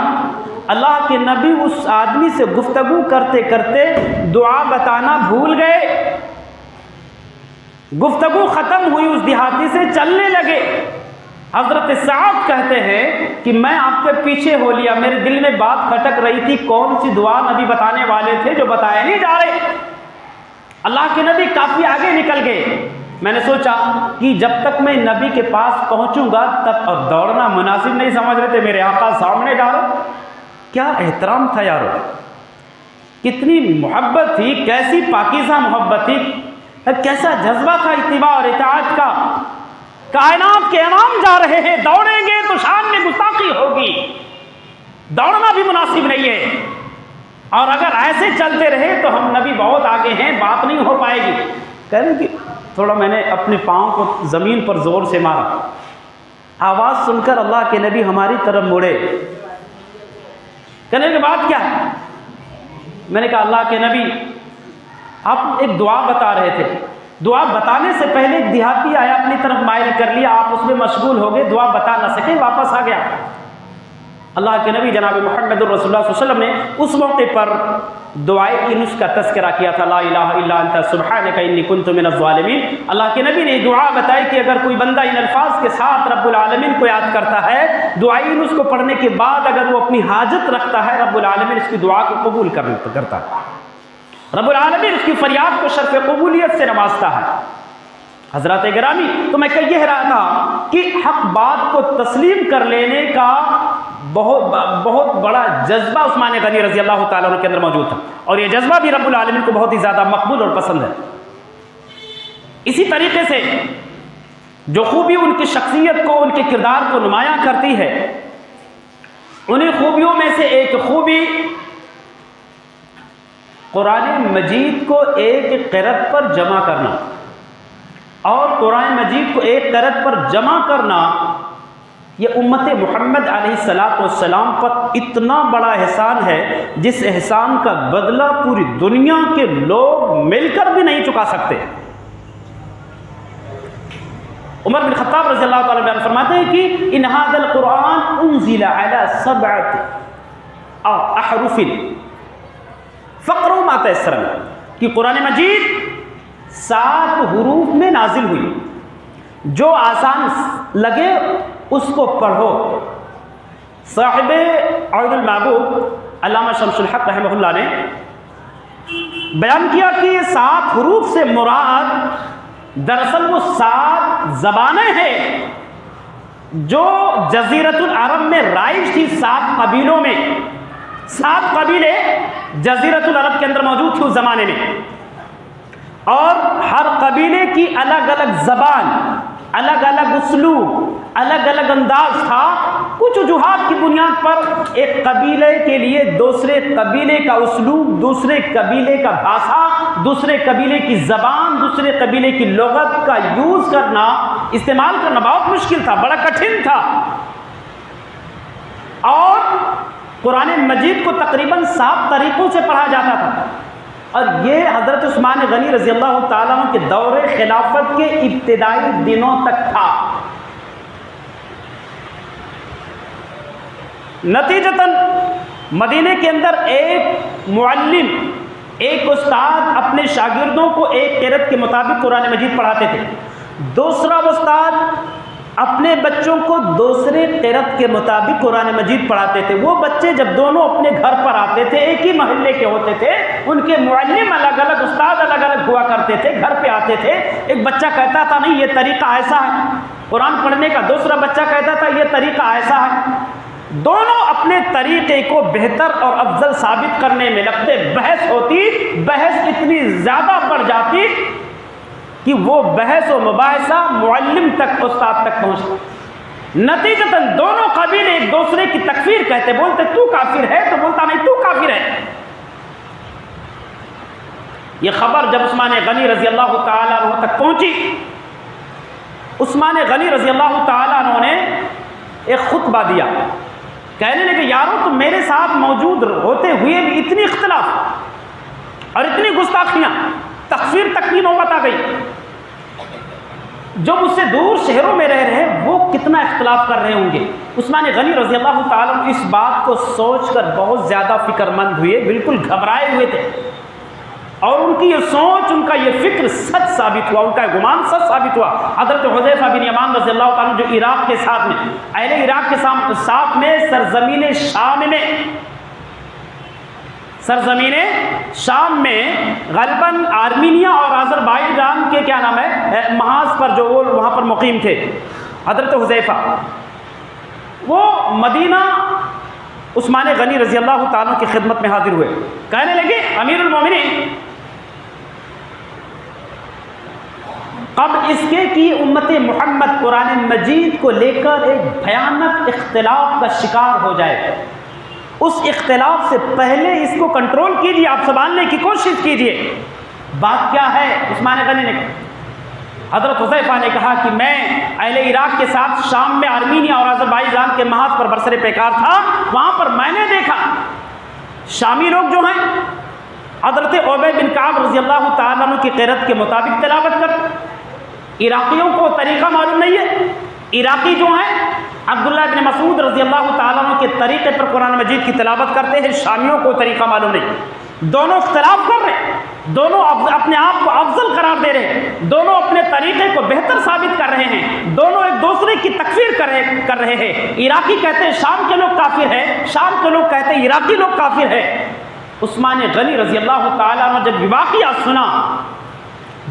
اللہ کے نبی اس آدمی سے گفتگو کرتے کرتے دعا بتانا بھول گئے، گفتگو ختم ہوئی، اس دیہاتی سے چلنے لگے۔ حضرت سعد کہتے ہیں کہ میں آپ کے پیچھے ہو لیا، میرے دل میں بات کھٹک رہی تھی کون سی دعا نبی بتانے والے تھے جو بتائے نہیں جا رہے۔ اللہ کے نبی کافی آگے نکل گئے، میں نے سوچا کہ جب تک میں نبی کے پاس پہنچوں گا تب، اور دوڑنا مناسب نہیں سمجھ رہے تھے، میرے آقا سامنے جا رہے۔ کیا احترام تھا یارو، کتنی محبت تھی، کیسی پاکیزہ محبت تھی، کیسا جذبہ تھا اتباع اور اطاعت کا۔ کائنات کے امام جا رہے ہیں، دوڑیں گے تو شان میں گستاخی ہوگی، دوڑنا بھی مناسب نہیں ہے، اور اگر ایسے چلتے رہے تو ہم نبی بہت آگے ہیں، بات نہیں ہو پائے گی۔ کہہ رہے کہ تھوڑا میں نے اپنے پاؤں کو زمین پر زور سے مارا، آواز سن کر اللہ کے نبی ہماری طرف مڑے۔ کہنے کے بعد کیا ہے؟ میں نے کہا اللہ کے نبی آپ ایک دعا بتا رہے تھے، دعا بتانے سے پہلے ایک دیہاتی آیا، اپنی طرف مائل کر لیا، آپ اس میں مشغول ہو گئے، دعا بتا نہ سکے، واپس آ گیا۔ اللہ کے نبی جناب محمد رسول اللہ صلی اللہ علیہ وسلم نے اس موقع پر دعائے یونس کا تذکرہ کیا تھا، لا الہ الا انت سبحانک انی کنت من الظالمین۔ اللہ کے نبی نے دعا بتائی کہ اگر کوئی بندہ ان الفاظ کے ساتھ رب العالمین کو یاد کرتا ہے، دعائے یونس کو پڑھنے کے بعد اگر وہ اپنی حاجت رکھتا ہے، رب العالمین اس کی دعا کو قبول کرتا ہے، رب العالمین اس کی فریاد کو شرف قبولیت سے نوازتا ہے۔ حضرات گرامی، تو میں کہہ رہا تھا کہ حق بات کو تسلیم کر لینے کا بہت بڑا جذبہ عثمان غنی رضی اللہ تعالیٰ عنہ کے اندر موجود تھا، اور یہ جذبہ بھی رب العالمین کو بہت ہی زیادہ مقبول اور پسند ہے۔ اسی طریقے سے جو خوبی ان کی شخصیت کو، ان کے کردار کو نمایاں کرتی ہے، انہیں خوبیوں میں سے ایک خوبی قرآن مجید کو ایک قرأت پر جمع کرنا، اور قرآن مجید کو ایک قرأت پر جمع کرنا یہ امت محمد علیہ السلام پر اتنا بڑا احسان ہے جس احسان کا بدلہ پوری دنیا کے لوگ مل کر بھی نہیں چکا سکتے۔ عمر بن خطاب رضی اللہ تعالیٰ بیان فرماتے ہیں کہ ان ھذا القرآن انزل علی 7 احرف فقروا ما تيسر کہ قرآن مجید 7 حروف میں نازل ہوئی، جو آسان لگے اس کو پڑھو۔ صاحب عون المعبود علامہ شمس الحق رحمہ اللہ نے بیان کیا کہ یہ 7 حروف سے مراد دراصل وہ 7 زبانیں ہیں جو جزیرۃ العرب میں رائج تھی، 7 قبیلوں میں، 7 قبیلے جزیرۃ العرب کے اندر موجود تھے اس زمانے میں، اور ہر قبیلے کی الگ الگ زبان، الگ الگ اسلوب، الگ الگ انداز تھا۔ کچھ وجوہات کی بنیاد پر ایک قبیلے کے لیے دوسرے قبیلے کا اسلوب، دوسرے قبیلے کا بھاشا، دوسرے قبیلے کی زبان، دوسرے قبیلے کی لغت کا یوز کرنا، استعمال کرنا بہت مشکل تھا، بڑا کٹھن تھا، اور قرآن مجید کو تقریباً 7 طریقوں سے پڑھا جاتا تھا، اور یہ حضرت عثمان غنی رضی اللہ تعالیٰ عنہ کے دور خلافت کے ابتدائی دنوں تک تھا۔ نتیجتاً مدینے کے اندر ایک معلم، ایک استاد اپنے شاگردوں کو ایک قرأت کے مطابق قرآن مجید پڑھاتے تھے۔ دوسرا استاد اپنے بچوں کو دوسرے قرأت کے مطابق قرآن مجید پڑھاتے تھے۔ وہ بچے جب دونوں اپنے گھر پر آتے تھے، ایک ہی محلے کے ہوتے تھے، ان کے معلم الگ الگ، استاد الگ الگ ہوا کرتے تھے، گھر پہ آتے تھے، ایک بچہ کہتا تھا نہیں یہ طریقہ ایسا ہے قرآن پڑھنے کا، دوسرا بچہ کہتا تھا یہ طریقہ ایسا ہے، دونوں اپنے طریقے کو بہتر اور افضل ثابت کرنے میں لگتے، بحث ہوتی، بحث اتنی زیادہ بڑھ جاتی کہ وہ بحث و مباحثہ معلم تک، استاد تک پہنچتا، نتیجتاً دونوں قبیلے ایک دوسرے کی تکفیر کہتے، بولتے تو کافر ہے، تو بولتا نہیں تو کافر ہے۔ یہ خبر جب عثمان غنی رضی اللہ تعالیٰ عنہ تک پہنچی، عثمان غنی رضی اللہ تعالیٰ عنہ نے ایک خطبہ دیا، کہنے لگے یارو تم میرے ساتھ موجود ہوتے ہوئے بھی اتنی اختلاف اور اتنی گستاخیاں، تکفیر تک کی نوبت آ گئی، جو مجھ سے دور شہروں میں رہ رہے ہیں وہ کتنا اختلاف کر رہے ہوں گے۔ عثمان غنی رضی اللہ تعالیٰ عنہ اس بات کو سوچ کر بہت زیادہ فکر مند ہوئے، بالکل گھبرائے ہوئے تھے، اور ان کی یہ سوچ، ان کا یہ فکر سچ ثابت ہوا، ان کا گمان سچ ثابت ہوا۔ حضرت حذیفہ بن یمان رضی اللہ تعالیٰ عنہ جو عراق کے ساتھ میں، اہل عراق کے ساتھ میں سرزمین شام میں غالباً آرمینیا اور آذربائیجان کے کیا نام ہے محاذ پر جو وہ وہاں پر مقیم تھے حضرت حذیفہ، وہ مدینہ عثمان غنی رضی اللہ تعالیٰ کی خدمت میں حاضر ہوئے، کہنے لگے امیر المومنین قبل اس کے کہ امت محمد قرآن مجید کو لے کر ایک بھیانک اختلاف کا شکار ہو جائے، اس اختلاف سے پہلے اس کو کنٹرول کیجیے، آپ سنبھالنے کی کوشش کیجیے۔ بات کیا ہے؟ عثمان غنی نے، حضرت حذیفہ نے کہا کہ میں اہل عراق کے ساتھ شام میں آرمینیا اور آذربائیجان کے محاذ پر برسر پیکار تھا، وہاں پر میں نے دیکھا شامی لوگ جو ہیں حضرت ابی بن کعب رضی اللہ تعالیٰ عنہ کی قرأت کے مطابق تلاوت کر، عراقیوں کو طریقہ معلوم نہیں ہے، عراقی جو ہیں عبداللہ بن مسعود رضی اللہ تعالیٰ عنہ کے طریقے پر قرآن مجید کی تلاوت کرتے ہیں، شامیوں کو طریقہ معلوم نہیں، دونوں اختلاف کر رہے ہیں، دونوں اپنے آپ کو افضل قرار دے رہے ہیں، دونوں اپنے طریقے کو بہتر ثابت کر رہے ہیں، دونوں ایک دوسرے کی تکفیر کر رہے ہیں، عراقی کہتے ہیں شام کے لوگ کافر ہیں، شام کے لوگ کہتے ہیں عراقی لوگ کافر ہیں۔ عثمان غنی رضی اللہ تعالیٰ عنہ جب یہ واقعہ سنا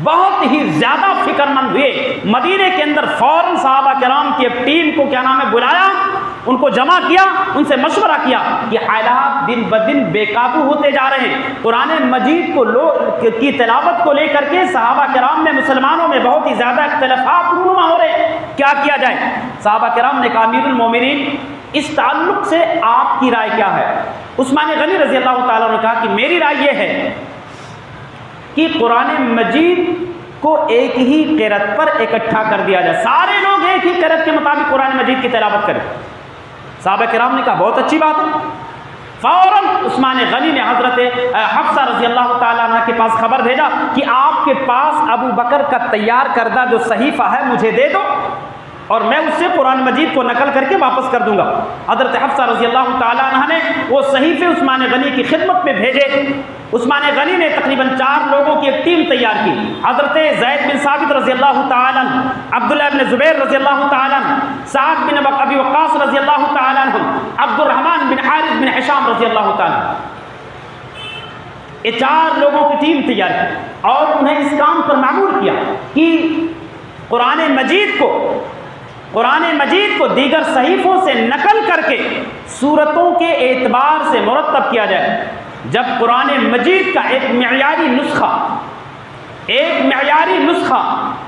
بہت ہی زیادہ فکر مند ہوئے، مدینے کے اندر فوراً صحابہ کرام کی ایک ٹیم کو کیا نام ہے بلایا، ان کو جمع کیا، ان سے مشورہ کیا کہ حالات دن بدن بے قابو ہوتے جا رہے ہیں، قرآن مجید کی تلاوت کو لے کر کے صحابہ کرام میں، مسلمانوں میں بہت ہی زیادہ اختلافات رونما ہو رہے ہیں، کیا کیا جائے؟ صحابہ کرام نے کہا امیر المومنین اس تعلق سے آپ کی رائے کیا ہے؟ عثمان غنی رضی اللہ تعالیٰ نے کہا کہ میری رائے یہ ہے کہ قرآن مجید کو ایک ہی قرأت پر اکٹھا کر دیا جائے، سارے لوگ ایک ہی قرأت کے مطابق قرآن مجید کی تلاوت کریں۔ صحابہ کرام نے کہا بہت اچھی بات ہے۔ فوراً عثمان غنی نے حضرت حفصہ رضی اللہ تعالیٰ عنہ کے پاس خبر بھیجا کہ آپ کے پاس ابو بکر کا تیار کردہ جو صحیفہ ہے مجھے دے دو اور میں اس سے قرآن مجید کو نقل کر کے واپس کر دوں گا۔ حضرت حفصہ رضی اللہ تعالیٰ عنہ نے وہ صحیفے عثمان غنی کی خدمت میں بھیجے۔ عثمان غنی نے تقریباً 4 لوگوں کی ایک ٹیم تیار کی، حضرت زید بن ثابت رضی اللہ تعالیٰ عنہ، عبداللہ بن زبیر رضی اللہ تعالیٰ عنہ، سعد بن ابی وقاص رضی اللہ تعالیٰ عنہ، عبد الرحمن بن حارث بن حشام رضی اللہ تعالیٰ عنہ، یہ 4 لوگوں کی ٹیم تیار کی اور انہیں اس کام پر معمور کیا کہ قرآن مجید کو دیگر صحیفوں سے نقل کر کے سورتوں کے اعتبار سے مرتب کیا جائے۔ جب قرآن مجید کا ایک معیاری نسخہ،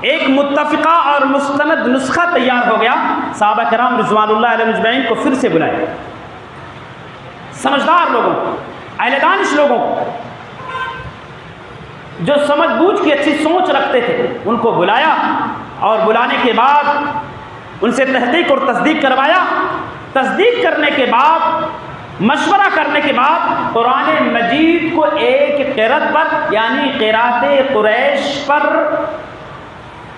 ایک متفقہ اور مستند نسخہ تیار ہو گیا، صحابہ کرام رضوان اللہ علیہ مجمعین کو پھر سے بلائے، سمجھدار لوگوں کو، اہل دانش لوگوں کو، جو سمجھ بوجھ کی اچھی سوچ رکھتے تھے، ان کو بلایا اور بلانے کے بعد ان سے تحقیق اور تصدیق کروایا۔ تصدیق کرنے کے بعد، مشورہ کرنے کے بعد قرآن مجید کو ایک قرأت پر یعنی قرأت قریش پر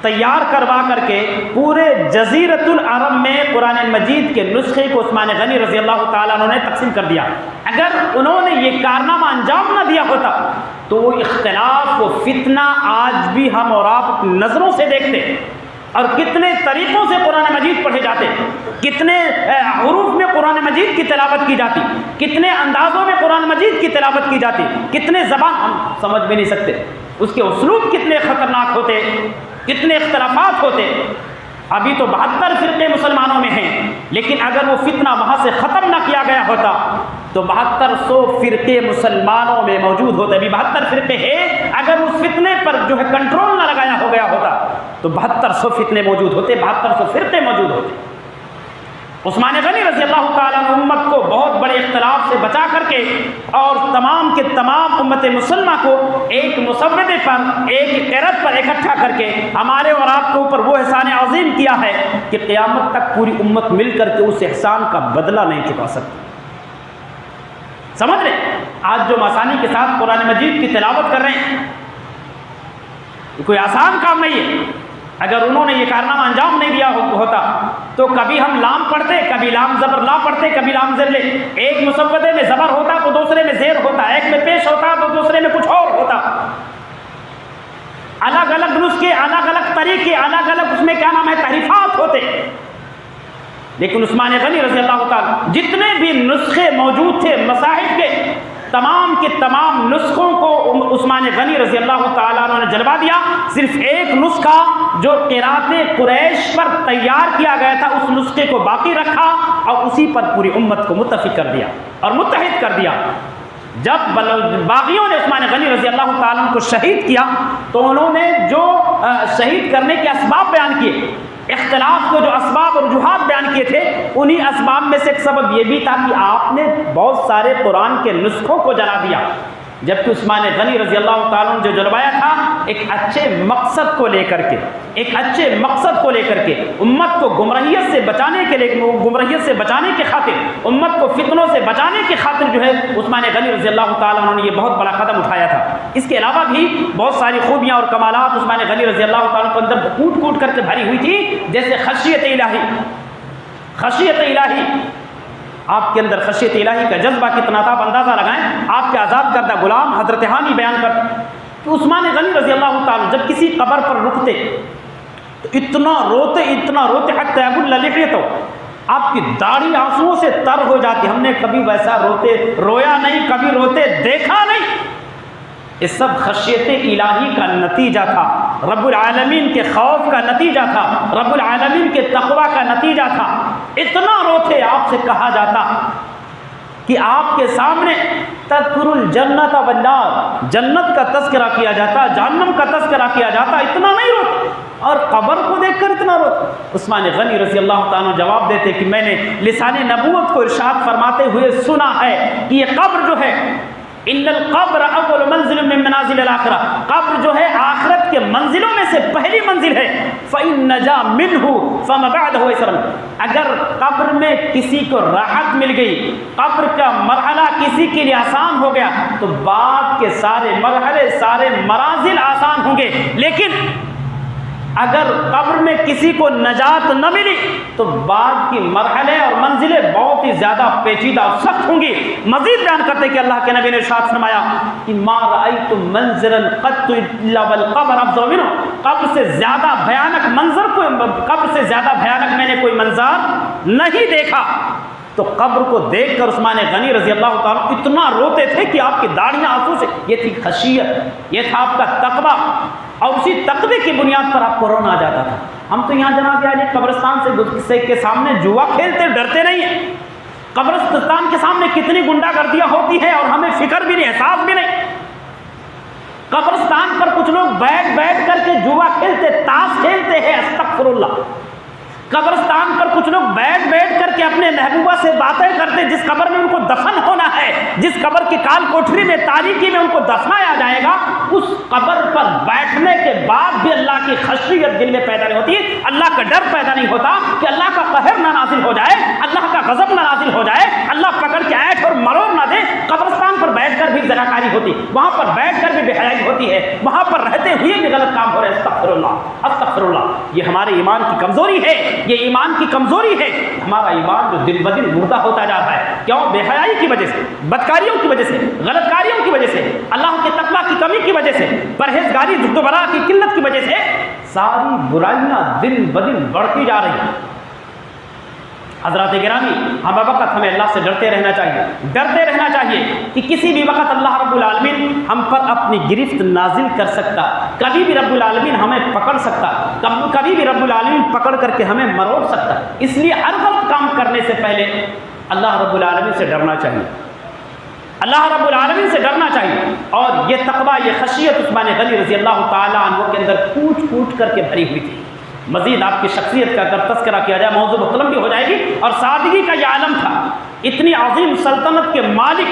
تیار کروا کر کے پورے جزیرۃ العرب میں قرآن مجید کے نسخے کو عثمان غنی رضی اللہ تعالیٰ عنہ نے تقسیم کر دیا۔ اگر انہوں نے یہ کارنامہ انجام نہ دیا ہوتا تو وہ اختلاف، وہ فتنہ آج بھی ہم اور آپ اپنی نظروں سے دیکھتے، اور کتنے طریقوں سے قرآن مجید پڑھے جاتے، کتنے حروف میں قرآن مجید کی تلاوت کی جاتی، کتنے اندازوں میں قرآن مجید کی تلاوت کی جاتی، کتنے زبان ہم سمجھ بھی نہیں سکتے، اس کے اسلوب کتنے خطرناک ہوتے، کتنے اختلافات ہوتے۔ ابھی تو 72 فرقے مسلمانوں میں ہیں، لیکن اگر وہ فتنہ وہاں سے ختم نہ کیا گیا ہوتا تو 7200 فرقے مسلمانوں میں موجود ہوتے۔ ابھی 72 فرقے ہیں، اگر اس فتنے پر جو ہے کنٹرول نہ لگایا ہو گیا ہوتا تو 7200 فتنے موجود ہوتے، 7200 فرقے موجود ہوتے۔ عثمان غنی رضی اللہ تعالیٰ عنہ امت کو بہت بڑے اختلاف سے بچا کر کے اور تمام کے تمام امت مسلمہ کو ایک مسودے پر، ایک قرت پر اکٹھا کر کے ہمارے اور آپ کے اوپر وہ احسان عظیم کیا ہے کہ قیامت تک پوری امت مل کر کے اس احسان کا بدلہ نہیں چکا سکتی۔ سمجھ رہے؟ آج جو آسانی کے ساتھ قرآن مجید کی تلاوت کر رہے ہیں، یہ کوئی آسان کام نہیں ہے۔ اگر انہوں نے یہ کارنامہ انجام نہیں دیا ہوتا تو کبھی ہم لام پڑھتے، کبھی لام زبر لا پڑھتے، کبھی لام زر لے، ایک مسودے میں زبر ہوتا تو دوسرے میں زیر ہوتا، ایک میں پیش ہوتا تو دوسرے میں کچھ اور ہوتا۔ الگ الگ نسخے، الگ الگ طریقے، الگ الگ اس میں کیا نام ہے تحریفات ہوتے۔ لیکن عثمان غنی رضی اللہ تعالیٰ جتنے بھی نسخے موجود تھے مصاحف کے، تمام کے تمام نسخوں کو عثمان غنی رضی اللہ تعالیٰ عنہ نے جلوا دیا۔ صرف ایک نسخہ جو قرات قریش پر تیار کیا گیا تھا اس نسخے کو باقی رکھا اور اسی پر پوری امت کو متفق کر دیا اور متحد کر دیا۔ جب باغیوں نے عثمان غنی رضی اللہ تعالیٰ عنہ کو شہید کیا تو انہوں نے جو شہید کرنے کے اسباب بیان کیے، اختلاف کو جو اسباب اور وجوہات بیان کیے تھے، انہی اسباب میں سے ایک سبب یہ بھی تھا کہ آپ نے بہت سارے قرآن کے نسخوں کو جلا دیا، جبکہ عثمان غنی رضی اللہ تعالیٰ نے جو جلوایا تھا ایک اچھے مقصد کو لے کر کے، ایک اچھے مقصد کو لے کر کے، امت کو گمراہیت سے بچانے کے لیے، گمراہیت سے بچانے کے خاطر، امت کو فتنوں سے بچانے کی خاطر جو ہے عثمان غنی رضی اللہ تعالیٰ عنہ نے یہ بہت بڑا قدم اٹھایا تھا۔ اس کے علاوہ بھی بہت ساری خوبیاں اور کمالات عثمان غنی رضی اللہ تعالیٰ کے اندر کوٹ کوٹ کر کے بھری ہوئی تھی، جیسے خشیت الہی۔ خشیت الہی، آپ کے اندر خشیت الہی کا جذبہ کتنا تھا، آپ اندازہ لگائیں۔ آپ کے آزاد کردہ غلام حضرت ہانی بیان کرتے کہ عثمان غنی رضی اللہ تعالیٰ جب کسی قبر پر رکتے تو اتنا روتے حتی یبل لحیتہ، آپ کی داڑھی آنسوؤں سے تر ہو جاتی۔ ہم نے کبھی ویسا رویا نہیں، کبھی روتے دیکھا نہیں۔ یہ سب خشیت الہی کا نتیجہ تھا، رب العالمین کے خوف کا نتیجہ تھا، رب العالمین کے تقوی کا نتیجہ تھا۔ اتنا روتے آپ سے کہا جاتا کہ آپ کے سامنے تذکر الجنت والنار، جنت کا تذکرہ کیا جاتا، جہنم کا تذکرہ کیا جاتا، اتنا نہیں روتے، اور قبر کو دیکھ کر اتنا روتے۔ عثمان غنی رضی اللہ تعالیٰ جواب دیتے کہ میں نے لسان نبوت کو ارشاد فرماتے ہوئے سنا ہے کہ یہ قبر جو ہے، ان القبر اول منزل من منازل الاخرہ، قبر جو ہے آخرت کے منزلوں میں سے پہلی منزل ہے۔ فإن نجا منه فما بعده يسر، اگر قبر میں کسی کو راحت مل گئی، قبر کا مرحلہ کسی کے لیے آسان ہو گیا تو بعد کے سارے مرحلے، سارے منازل آسان ہوں گے۔ لیکن اگر قبر میں کسی کو نجات نہ ملی تو بعد کی مرحلے اور منزلیں بہت ہی زیادہ پیچیدہ اور سخت ہوں گی۔ مزید بیان کرتے کہ اللہ کے نبی نے ارشاد فرمایا کہ ما رأیت منظرا قط الا والقبر افضل منه، قبر سے زیادہ بھیانک منظر کو، قبر سے زیادہ بھیانک میں نے کوئی منظر نہیں دیکھا۔ تو قبر کو دیکھ کر عثمان غنی رضی اللہ تعالیٰ اتنا روتے تھے کہ آپ کی داڑیاں آنسو سے، یہ تھی خشیت، یہ تھا آپ کا تقویٰ، اور اسی تقوی کی بنیاد پر آپ کو رونا آ جاتا تھا۔ ہم تو یہاں جناب عالی قبرستان سے کے سامنے جوا کھیلتے ڈرتے نہیں ہیں، قبرستان کے سامنے کتنی گنڈا گردیاں ہوتی ہے اور ہمیں فکر بھی نہیں، احساس بھی نہیں۔ قبرستان پر کچھ لوگ بیٹھ کر کے جوا کھیلتے، تاش کھیلتے ہیں، استغفر اللہ۔ قبرستان پر کچھ لوگ بیٹھ کر کے اپنے محبوبہ سے باتیں کرتے، جس قبر میں ان کو دفن ہونا ہے، جس قبر کی کال کوٹری میں تاریکی میں ان کو دفنایا جائے گا، اس قبر پر بیٹھنے کے بعد بھی اللہ کی خشیت دل میں پیدا نہیں ہوتی، اللہ کا ڈر پیدا نہیں ہوتا کہ اللہ کا قہر نہ نازل ہو جائے، اللہ کا غضب نہ نازل ہو جائے، اللہ پکڑ کے ایٹھ اور مروڑ نہ دے۔ قبرستان پر بیٹھ کر بھی زناکاری ہوتی، وہاں پر بیٹھ کر بھی بے حیائی ہوتی ہے، وہاں پر رہتے ہوئے بھی غلط کام ہو رہے ہیں۔ استغفر اللہ استغفر اللہ، یہ ہمارے ایمان کی کمزوری ہے، یہ ایمان کی کمزوری ہے۔ ہمارا ایمان جو دن بدن مردہ ہوتا جا رہا ہے، کیوں؟ بے حیائی کی وجہ سے، بدکاریوں کی وجہ سے، غلط کاریوں کی وجہ سے، اللہ کے تقویٰ کی کمی کی وجہ سے، پرہیزگاری زہد و ورع کی قلت کی وجہ سے ساری برائیاں دن بدن بڑھتی جا رہی ہیں۔ حضرات گرامی، ہم وقت ہمیں اللہ سے ڈرتے رہنا چاہیے، ڈرتے رہنا چاہیے کہ کسی بھی وقت اللہ رب العالمین ہم پر اپنی گرفت نازل کر سکتا، کبھی بھی رب العالمین ہمیں پکڑ سکتا، کبھی بھی رب العالمین پکڑ کر کے ہمیں مروڑ سکتا۔ اس لیے ہر غلط کام کرنے سے پہلے اللہ رب العالمین سے ڈرنا چاہیے، اللہ رب العالمین سے ڈرنا چاہیے۔ اور یہ تقویٰ، یہ خشیت عثمان غنی رضی اللہ تعالیٰ عنہ کے اندر کوٹ کوٹ کر کے بھری ہوئی تھی۔ مزید آپ کی شخصیت کا اگر تذکرہ کیا جائے موضوع مختلف بھی ہو جائے گی، اور سادگی کا یہ عالم تھا۔ اتنی عظیم سلطنت کے مالک،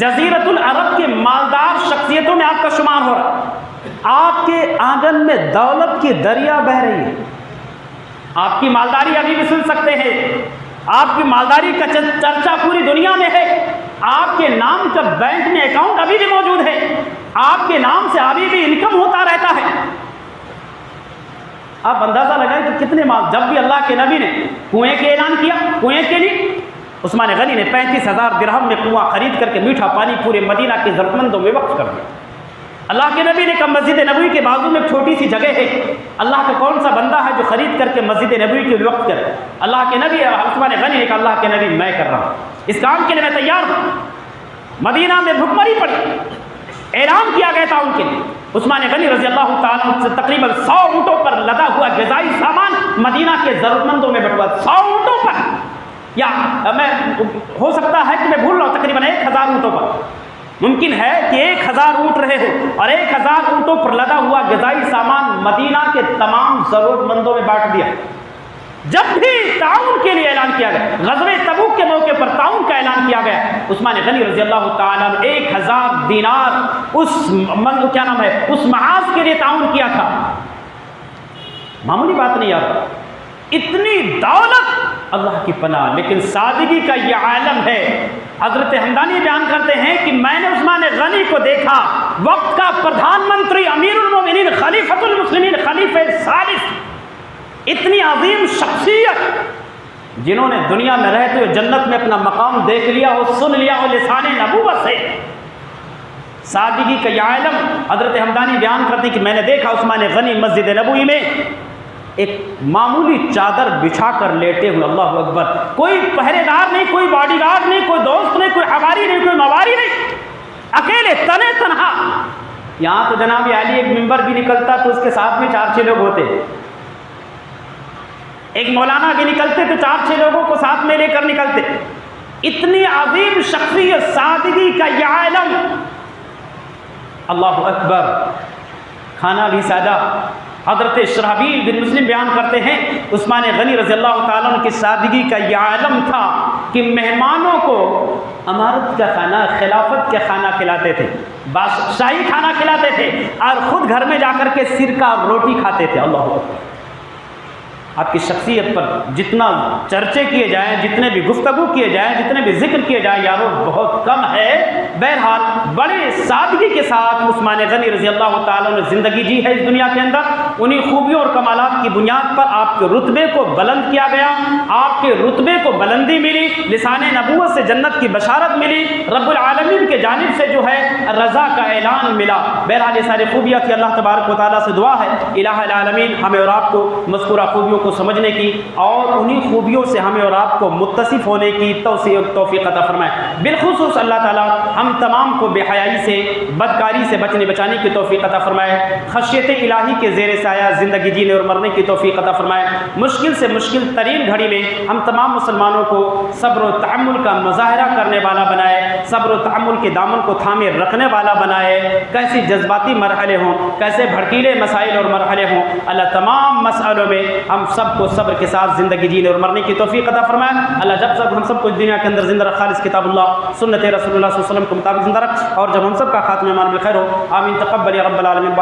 جزیرۃ العرب کے مالدار شخصیتوں میں آپ کا شمار ہو رہا ہے۔ آپ کے آنگن میں دولت کی دریا بہہ رہی ہے، آپ کی مالداری ابھی بھی سن سکتے ہیں، آپ کی مالداری کا چرچا پوری دنیا میں ہے، آپ کے نام کا بینک میں اکاؤنٹ ابھی بھی موجود ہے، آپ کے نام سے ابھی بھی انکم ہوتا رہتا ہے۔ آپ اندازہ لگائیں کہ کتنے مال، جب بھی اللہ کے نبی نے کنویں کے اعلان کیا، کنویں کے لیے عثمان غنی نے 35,000 درہم میں کنواں خرید کر کے میٹھا پانی پورے مدینہ کے ضرورت مندوں میں وقف کر دیا۔ اللہ کے نبی نے کہا مسجد نبوی کے بازو میں ایک چھوٹی سی جگہ ہے، اللہ کا کون سا بندہ ہے جو خرید کر کے مسجد نبوی کے وقف کرے؟ اللہ کے نبی عثمان غنی نے کہا اللہ کے نبی میں کر رہا ہوں، اس کام کے لیے میں تیار ہوں۔ مدینہ میں بھوک پڑی، اعلان کیا گیا تھا ان کے لیے۔ عثمان غنی رضی اللہ تعالیٰ عنہ سے تقریباً 100 اونٹوں پر لدا ہوا غذائی سامان مدینہ کے ضرورت مندوں میں بٹوا، 100 اونٹوں پر، یا میں ہو سکتا ہے کہ میں بھول رہا ہوں، تقریباً 1000 اونٹوں پر۔ ممکن ہے کہ 1000 اونٹ رہے ہو اور 1000 اونٹوں پر لدا ہوا غذائی سامان مدینہ کے تمام ضرورت مندوں میں بانٹ دیا۔ جب بھی تعاون کے لیے اعلان کیا گیا، غزوہ تبوک کے موقع پر تعاون کا اعلان کیا گیا، عثمان غنی رضی اللہ تعالیٰ نے 1000 دینار اس محاذ کے لیے تعاون کیا تھا۔ معمولی بات نہیں یار، اتنی دولت، اللہ کی پناہ، لیکن سادگی کا یہ عالم ہے۔ حضرت ہمدانی بیان کرتے ہیں کہ میں نے عثمان غنی کو دیکھا، وقت کا پردھان منتری، امیر المومنین، خلیفۃ المسلمین، خلیفہ ثالث، اتنی عظیم شخصیت جنہوں نے دنیا میں رہتے ہوئے جنت میں اپنا مقام دیکھ لیا ہو، سن لیا ہو لسان نبوت سے۔ سادگی کا یہ عالم، حضرت ہمدانی بیان کرتے ہیں کہ میں نے دیکھا عثمان غنی مسجد نبوی میں ایک معمولی چادر بچھا کر لیٹے ہوئے، اللہ اکبر، کوئی پہرے دار نہیں، کوئی باڈی گارڈ نہیں، کوئی دوست نہیں، کوئی حواری نہیں، کوئی مواری نہیں، اکیلے تنے تنہا۔ یہاں تو جناب عالی ایک ممبر بھی نکلتا تو اس کے ساتھ میں 4-6 لوگ ہوتے، ایک مولانا بھی نکلتے تو 4-6 لوگوں کو ساتھ میں لے کر نکلتے۔ اتنی عظیم شخصیت، سادگی کا یہ عالم، اللہ اکبر، کھانا بھی سادہ۔ حضرت شرحبیل بن مسلم بیان کرتے ہیں عثمان غنی رضی اللہ تعالیٰ عنہ کی سادگی کا یہ عالم تھا کہ مہمانوں کو امارت کا کھانا، خلافت کا کھانا کھلاتے تھے، بادشاہی کھانا کھلاتے تھے، اور خود گھر میں جا کر کے سرکہ اور روٹی کھاتے تھے۔ اللہ اکبر، آپ کی شخصیت پر جتنا چرچے کیے جائیں، جتنے بھی گفتگو کیے جائیں، جتنے بھی ذکر کیے جائیں یارو بہت کم ہے۔ بہرحال بڑے سادگی کے ساتھ عثمان غنی رضی اللہ تعالیٰ نے زندگی جی ہے اس دنیا کے اندر۔ انہی خوبیوں اور کمالات کی بنیاد پر آپ کے رتبے کو بلند کیا گیا، آپ کے رتبے کو بلندی ملی، لسان نبوت سے جنت کی بشارت ملی، رب العالمین کے جانب سے جو ہے رضا کا اعلان ملا۔ بہرحال یہ ساری خوبیاں تھی۔ اللہ تبارک و تعالیٰ سے دعا ہے الہ العالمین ہمیں اور آپ کو مذکورہ خوبیوں کو سمجھنے کی اور انہی خوبیوں سے ہمیں اور آپ کو متصف ہونے کی توفیق عطا فرمائے۔ بالخصوص اللہ تعالیٰ ہم تمام کو بے حیائی سے، بدکاری سے بچنے بچانے کی توفیق عطا فرمائے، خشیت الہی کے زیر سایہ زندگی جینے اور مرنے کی توفیق عطا فرمائے۔ مشکل سے مشکل ترین گھڑی میں ہم تمام مسلمانوں کو صبر و تحمل کا مظاہرہ کرنے والا بنائے، صبر و تحمل کے دامن کو تھامے رکھنے والا بنائے۔ کیسی جذباتی مرحلے ہوں، کیسے بھڑکیلے مسائل اور مرحلے ہوں، اللہ تمام مسئلوں میں ہم سب کو صبر کے ساتھ زندگی جینے اور مرنے کی توفیق عطا فرمائے۔ اللہ جب ہم سب کو دنیا کے اندر زندہ رکھ، خالص کتاب اللہ سنت رسول اللہ صلی اللہ علیہ وسلم کے مطابق زندہ رکھ، اور جب ہم سب کا خاتمہ ایمان بالخیر ہو، آمین تقبل یا رب العالمین۔